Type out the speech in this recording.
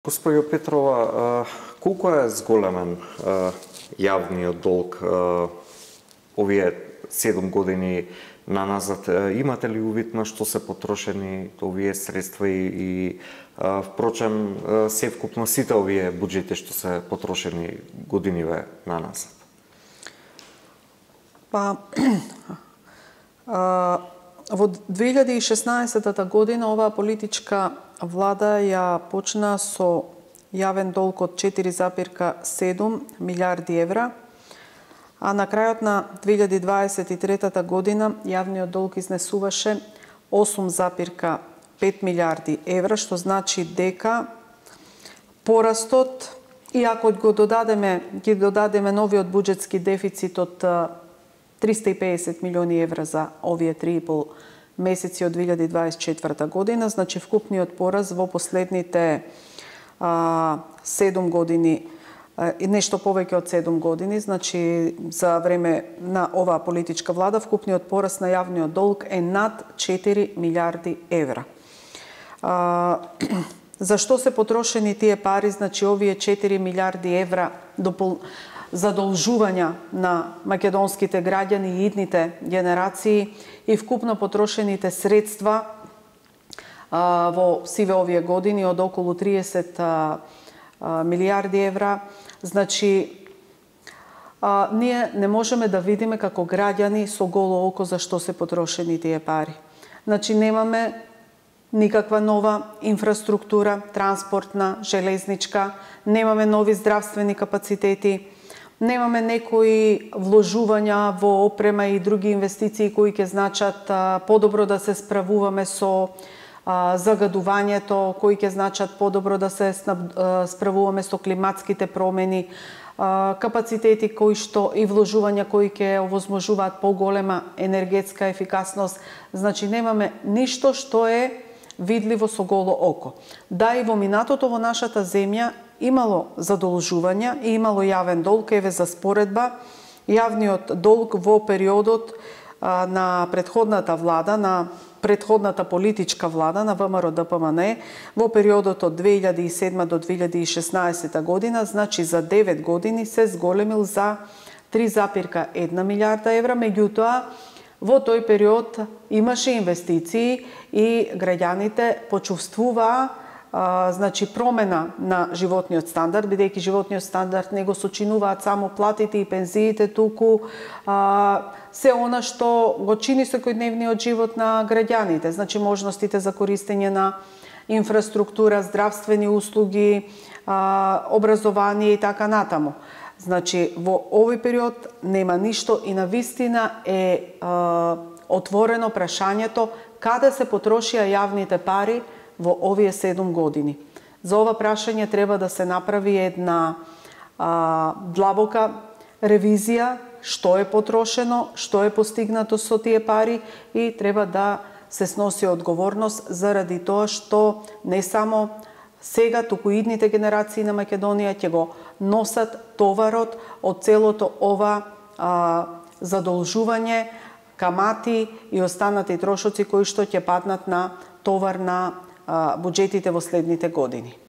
Госпоѓо Петрова, колку е зголемен јавниот долг овие 7 години наназад? Имате ли увид на што се потрошени овие средства и впрочем севкупно сите овие буџети што се потрошени годиниве наназад? Во 2016 година оваа политичка влада ја почна со јавен долг од 4,7 милиарди евра, а на крајот на 2023 година јавниот долг изнесуваше 8,5 милиарди евра, што значи дека порастот, иако ги додадеме новиот буџетски дефицит од 350 милиони евра за овие 3,5 месеци од 2024 година, значи вкупниот пораз во последните 7 години, нешто повеќе од 7 години, значи за време на оваа политичка влада, вкупниот пораз на јавниот долг е над 4 милиарди евра. Зашто се потрошени тие пари, значи овие 4 милиарди евра задолжувања на македонските граѓани и идните генерации и вкупно потрошените средства во сиве овие години од околу 30 милиарди евра, значи ние не можеме да видиме како граѓани со голо око за што се потрошени тие пари. Значи немаме никаква нова инфраструктура, транспортна, железничка, немаме нови здравствени капацитети, немаме некои вложувања во опрема и други инвестиции кои ќе значат подобро да се справуваме со загадувањето, кои ќе значат подобро да се справуваме со климатските промени, капацитети кои што и вложувања кои ќе овозможуваат поголема енергетска ефикасност. Значи немаме ништо што е видливо со голо око. Да, и во минатото во нашата земја имало задолжувања и имало јавен долг. Еве за споредба, јавниот долг во периодот на претходната влада, на претходната политичка влада на ВМРО-ДПМНЕ, во периодот од 2007 до 2016 година, значи за 9 години се зголемил за 3,1 милиарда евра, меѓутоа во тој период имаше инвестиции и граѓаните почувствуваа значи промена на животниот стандард, бидејќи животниот стандард не го сочинуваат само платите и пензиите, туку се она што го чини секојдневниот живот на граѓаните, значи можностите за користење на инфраструктура, здравствени услуги, образование и така натаму. Значи во овој период нема ништо и навистина е отворено прашањето каде се потрошија јавните пари во овие 7 години. За ова прашање треба да се направи една длабока ревизија, што е потрошено, што е постигнато со тие пари и треба да се сноси одговорност заради тоа што не само сега, туку идните генерации на Македонија ќе го носат товарот од целото ова задолжување, камати и останати трошоци кои што ќе паднат на товар на буџетите во следните години.